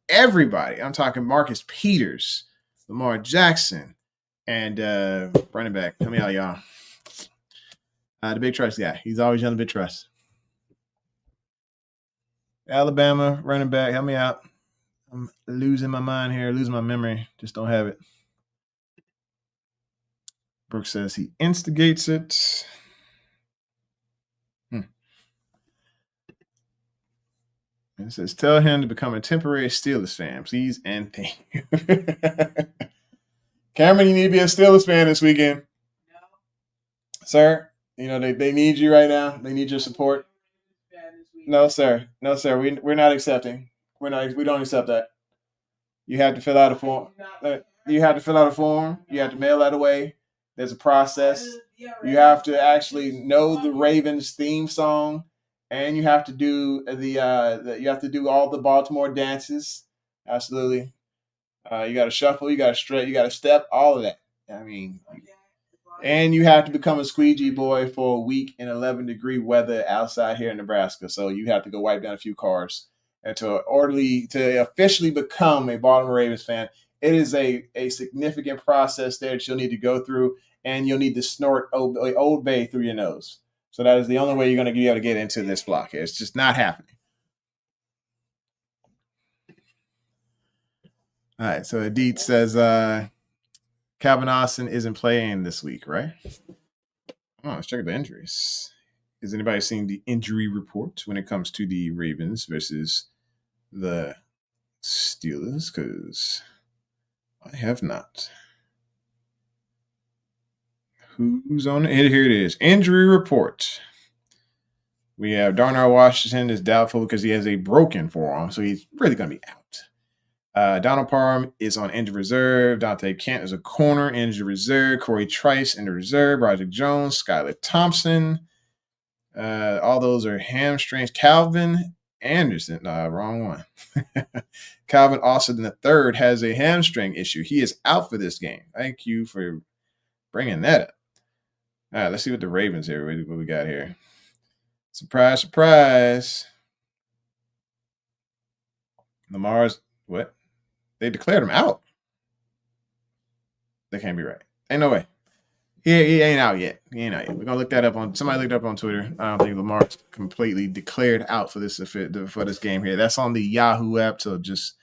everybody. I'm talking Marcus Peters, Lamar Jackson, and running back. Help me out, y'all. The Big Trust guy. He's always on the Big Trust. Alabama running back. Help me out. I'm losing my mind here, losing my memory. Just don't have it. Brooks says he instigates it. It says, tell him to become a temporary Steelers fan, please and thank you. Cameron, you need to be a Steelers fan this weekend. No. Sir, they need you right now. They need your support. No, sir. We're not accepting. We don't accept that. You have to fill out a form. You have to mail that away. There's a process. You have to actually know the Ravens theme song. And you have to do all the Baltimore dances. Absolutely. You got to shuffle. You got to stretch. You got to step. All of that. I mean, and you have to become a squeegee boy for a week in 11-degree weather outside here in Nebraska. So you have to go wipe down a few cars and to officially become a Baltimore Ravens fan. It is a significant process there that you'll need to go through, and you'll need to snort Old Bay through your nose. So that is the only way you're going to be able to get into this block. It's just not happening. All right. So Adit says Calvin Austin isn't playing this week, right? Oh, let's check the injuries. Has anybody seen the injury report when it comes to the Ravens versus the Steelers? Because I have not. Who's on it? Here it is. Injury report. We have Darnell Washington is doubtful because he has a broken forearm, so he's really going to be out. Donald Parham is on injured reserve. Dante Kent is a corner, injured reserve. Corey Trice, injured reserve. Roger Jones, Skylar Thompson, All those are hamstrings. Calvin Anderson. No, wrong one. Calvin Austin III has a hamstring issue. He is out for this game. Thank you for bringing that up. All right, let's see what the Ravens here. What we got here? Surprise, surprise. Lamar's what? They declared him out. That can't be right. Ain't no way. He ain't out yet. He ain't out yet. We're gonna look that up on. Somebody looked up on Twitter. I don't think Lamar's completely declared out for this game here. That's on the Yahoo app. So just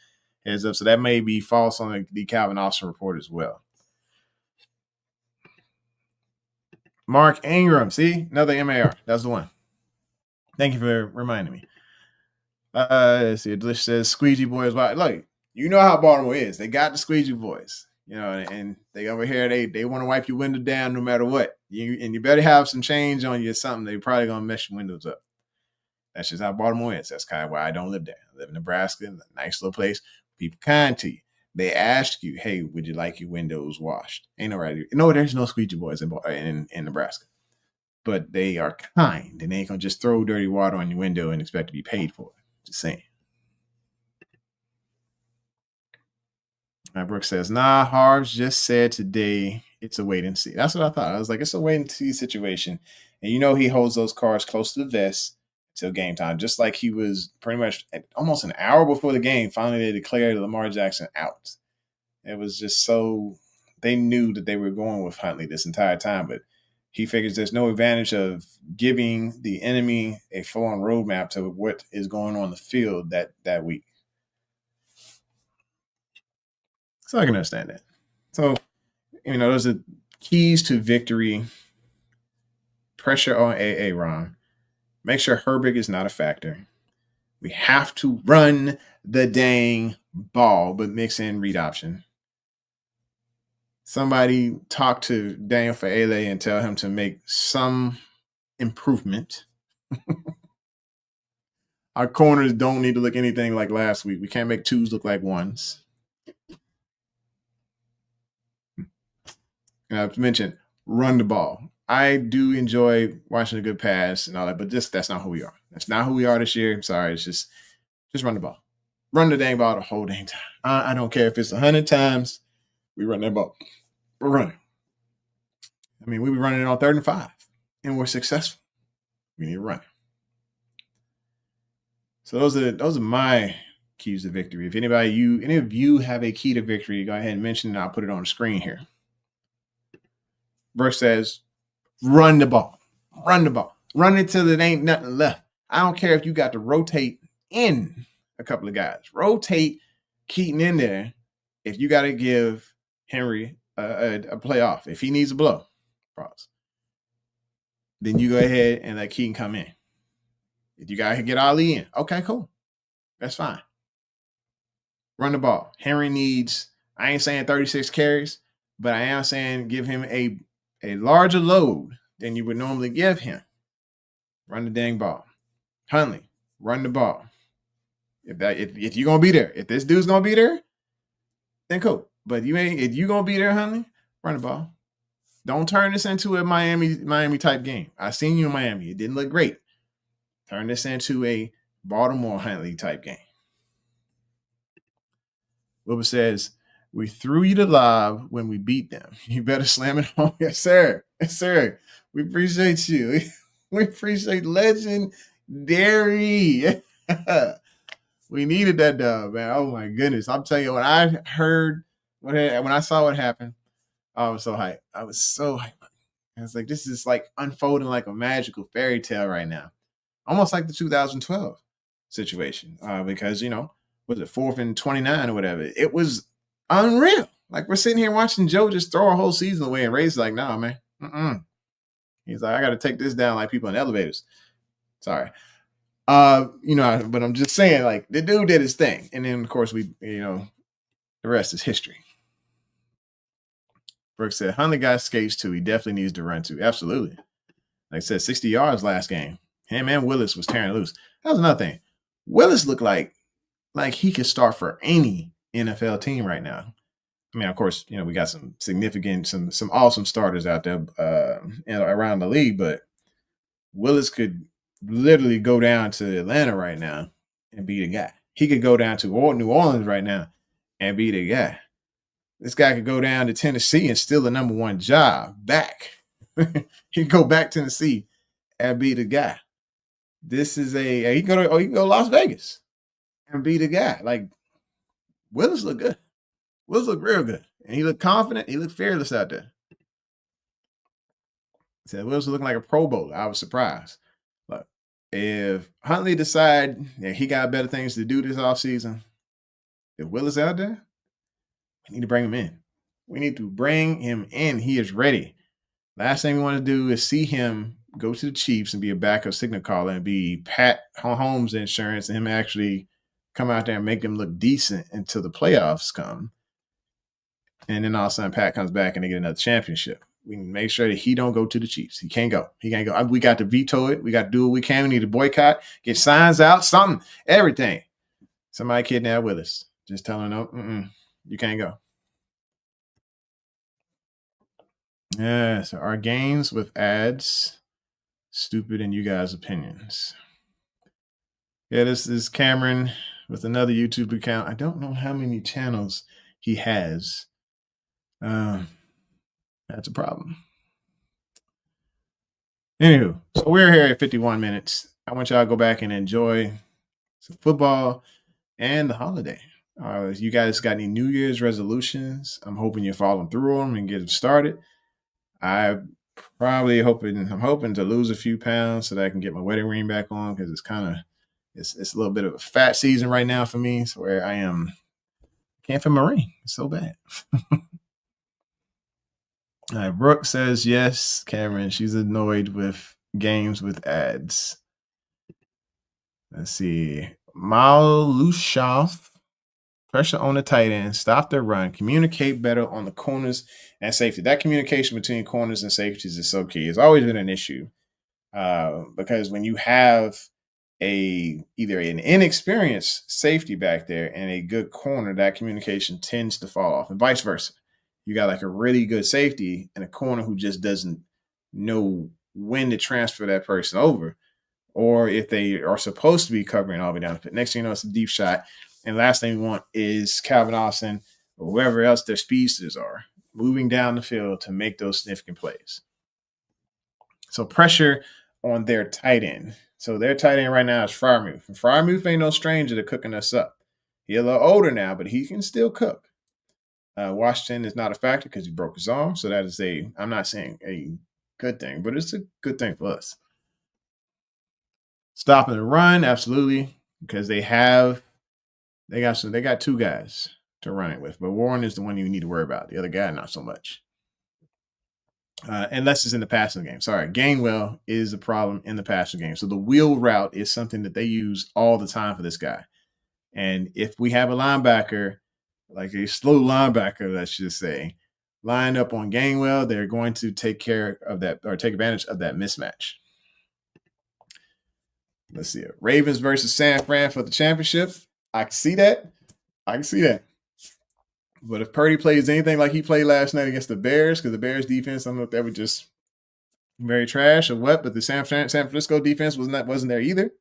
heads up. So that may be false on the Calvin Austin report as well. Mark Ingram. See, another MAR. That's the one. Thank you for reminding me. Let's see. Blish says Squeegee Boys. Look, you know how Baltimore is. They got the Squeegee Boys. You know, and they over here, they want to wipe your window down no matter what. You better have some change on you or something. They probably gonna mess your windows up. That's just how Baltimore is. That's kind of why I don't live there. I live in Nebraska, a nice little place. People kind to you. They ask you, hey, would you like your windows washed? Ain't no right. No, there's no squeegee boys in Nebraska. But they are kind, and they ain't gonna just throw dirty water on your window and expect to be paid for it. Just saying. Brooks says, nah, Harv's just said today it's a wait and see. That's what I thought. I was like, it's a wait and see situation. And you know he holds those cards close to the vest until game time, just like he was pretty much almost an hour before the game. Finally, they declared Lamar Jackson out. It was just so they knew that they were going with Huntley this entire time, but he figures there's no advantage of giving the enemy a full-on roadmap to what is going on the field that week. So I can understand that. So, those are keys to victory. Pressure on Ron. Make sure Herbig is not a factor. We have to run the dang ball, but mix in read option. Somebody talk to Daniel Fa'ele and tell him to make some improvement. Our corners don't need to look anything like last week. We can't make twos look like ones. And I've mentioned run the ball. I do enjoy watching a good pass and all that, but that's not who we are. That's not who we are this year. I'm sorry. It's just run the ball. Run the dang ball the whole dang time. I don't care if it's 100 times. We run that ball. We're running. I mean, we were running it on 3rd and 5, and we're successful. We need to run. So those are my keys to victory. If any of you have a key to victory, go ahead and mention it. I'll put it on the screen here. Brooks says, run the ball. Run the ball. Run it till there ain't nothing left. I don't care if you got to rotate in a couple of guys. Rotate Keaton in there if you got to give Henry a playoff. If he needs a blow, then you go ahead and let Keaton come in. If you got to get Ali in, okay, cool. That's fine. Run the ball. Henry needs, I ain't saying 36 carries, but I am saying give him a larger load than you would normally give him. Run the dang ball. Huntley, run the ball. If you're gonna be there, if this dude's gonna be there, then cool. But if you're gonna be there, Huntley, run the ball. Don't turn this into a Miami type game. I seen you in Miami. It didn't look great. Turn this into a Baltimore Huntley type game. Wilbur says, we threw you the lob when we beat them. You better slam it home. Yes, sir. Yes, sir. We appreciate you. We appreciate legendary. We needed that dub, man. Oh, my goodness. I'm telling you, when I heard, when I saw what happened, I was so hyped. I was so hyped. I was like, this is like unfolding like a magical fairy tale right now. Almost like the 2012 situation. Because, was it 4th and 29 or whatever? It was unreal. Like, we're sitting here watching Joe just throw a whole season away, and Ray's like, nah, man. He's like, I got to take this down like people in elevators. Sorry. But I'm just saying, like, the dude did his thing. And then, of course, the rest is history. Brooks said, Huntley got skates too. He definitely needs to run too. Absolutely. Like I said, 60 yards last game. Him and Willis was tearing loose. That was another thing. Willis looked like he could start for any NFL team right now. I mean, of course, we got some significant, some awesome starters out there around the league, but Willis could literally go down to Atlanta right now and be the guy. He could go down to New Orleans right now and be the guy. This guy could go down to Tennessee and steal the number one job back. He could go back to Tennessee and be the guy. This is he can go to Las Vegas and be the guy. Like, Willis look good. Willis look real good. And he looked confident. He looked fearless out there. Said Willis was looking like a Pro Bowler. I was surprised. Look, if Huntley decide that he got better things to do this offseason, if Willis out there, we need to bring him in. We need to bring him in. He is ready. Last thing we want to do is see him go to the Chiefs and be a backup signal caller and be Pat Mahomes insurance and him actually come out there and make them look decent until the playoffs come. And then all of a sudden Pat comes back and they get another championship. We can make sure that he don't go to the Chiefs. He can't go. He can't go. We got to veto it. We got to do what we can. We need to boycott, get signs out, something, everything. Somebody kidnap Willis. Just telling them, you can't go. Yeah, so our games with ads, stupid in you guys' opinions. Yeah, this is Cameron with another YouTube account. I don't know how many channels he has. That's a problem. Anywho, so we're here at 51 minutes. I want y'all to go back and enjoy some football and the holiday. You guys got any New Year's resolutions? I'm hoping you're following through them and get them started. I'm hoping to lose a few pounds so that I can get my wedding ring back on, because it's a little bit of a fat season right now for me. So where I can't fit my ring. It's so bad. Brooke says yes, Cameron. She's annoyed with games with ads. Let's see. Malushoff. Pressure on the tight end. Stop the run. Communicate better on the corners and safety. That communication between corners and safeties is so key. It's always been an issue because when you have either an inexperienced safety back there and a good corner, that communication tends to fall off, and vice versa. You got like a really good safety and a corner who just doesn't know when to transfer that person over, or if they are supposed to be covering all the way down the field. Next thing you know, it's a deep shot. And last thing we want is Calvin Austin or whoever else their speedsters are moving down the field to make those significant plays. So pressure on their tight end. So their tight end right now is Freiermuth. And Freiermuth ain't no stranger to cooking us up. He's a little older now, but he can still cook. Washington is not a factor because he broke his arm. So that is I'm not saying a good thing, but it's a good thing for us. Stopping the run, absolutely, because they got two guys to run it with, but Warren is the one you need to worry about. The other guy, not so much. Unless it's in the passing game. Sorry, Gainwell is a problem in the passing game. So the wheel route is something that they use all the time for this guy. And if we have a linebacker, like a slow linebacker, let's just say, lined up on Gainwell, they're going to take care of that or take advantage of that mismatch. Let's see it. Ravens versus San Fran for the championship. I can see that. But if Purdy plays anything like he played last night against the Bears, because the Bears defense, I don't know if that was just very trash or what, but the San Francisco defense wasn't there either.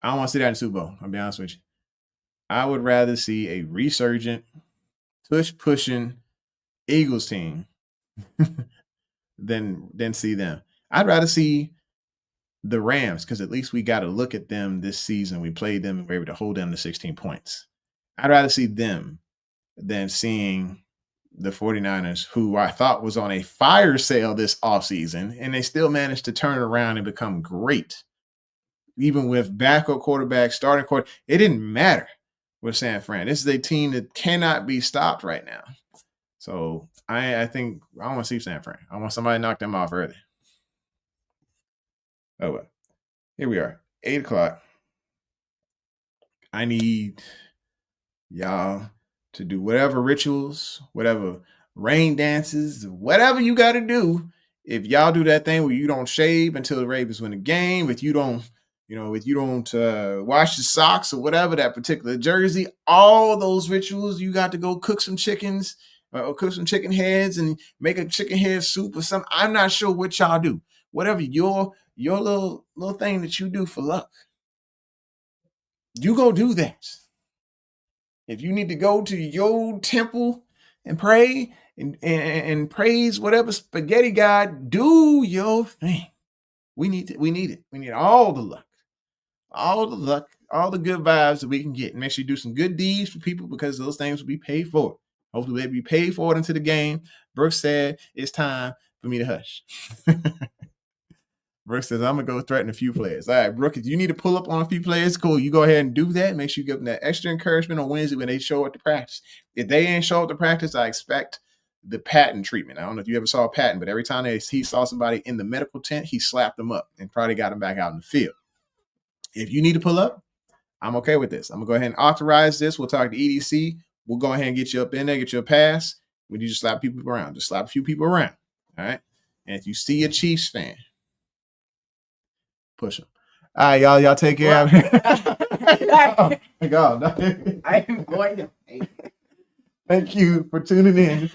I don't want to see that in the Super Bowl. I'll be honest with you. I would rather see a resurgent, pushing Eagles team than see them. I'd rather see the Rams, because at least we got to look at them this season. We played them and we were able to hold them to 16 points. I'd rather see them than seeing the 49ers, who I thought was on a fire sale this offseason, and they still managed to turn around and become great. Even with backup quarterback, starting quarterback, it didn't matter with San Fran. This is a team that cannot be stopped right now. So I think I want to see San Fran. I want somebody to knock them off early. Oh, well. Here we are, 8 o'clock. I need y'all to do whatever rituals, whatever rain dances, whatever you got to do. If y'all do that thing where you don't shave until the Ravens win the game, if you don't wash the socks or whatever, that particular jersey, all those rituals, you got to go cook some chickens or cook some chicken heads and make a chicken head soup or something. I'm not sure what y'all do, whatever your little thing that you do for luck. You go do that. If you need to go to your temple and pray and praise whatever spaghetti god, do your thing. We need it. We need all the luck, all the good vibes that we can get. And make sure you do some good deeds for people because those things will be paid for. Hopefully they'll be paid for it into the game. Brooks said it's time for me to hush. Brooks says, I'm going to go threaten a few players. All right, Brooke, if you need to pull up on a few players, cool. You go ahead and do that. Make sure you give them that extra encouragement on Wednesday when they show up to practice. If they ain't show up to practice, I expect the Patton treatment. I don't know if you ever saw Patton, but every time he saw somebody in the medical tent, he slapped them up and probably got them back out in the field. If you need to pull up, I'm okay with this. I'm going to go ahead and authorize this. We'll talk to EDC. We'll go ahead and get you up in there, get you a pass. We need to slap people around. Just slap a few people around. All right? And if you see a Chiefs fan, push them. All right, y'all take care of it. Oh my God. I'm going to Thank you for tuning in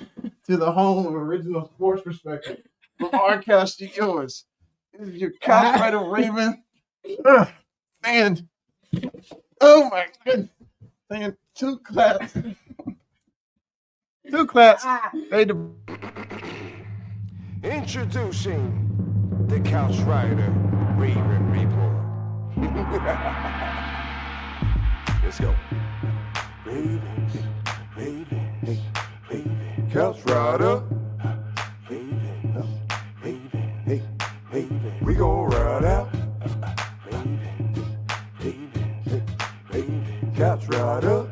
to the home of Original Sports Perspective. From our couch to yours. This is your couch right of Raven. And oh my goodness. Saying two claps. Two claps. Introducing the Couch Rider Raven Report. Let's go. Ravens, Ravens, Ravens. Couch Rider. Ravens, Ravens, Ravens. We gon' ride out. Ravens, Ravens, Ravens. Couch Rider.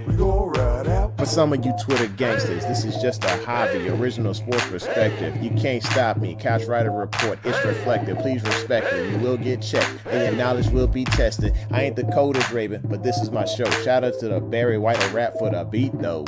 We gon' ride out. For some of you Twitter gangsters, this is just a hobby, original sports perspective. You can't stop me. Couch Rider Report, it's reflective. Please respect it. You will get checked, and your knowledge will be tested. I ain't the coldest Raven, but this is my show. Shout out to the Barry White of rap for the beat, though.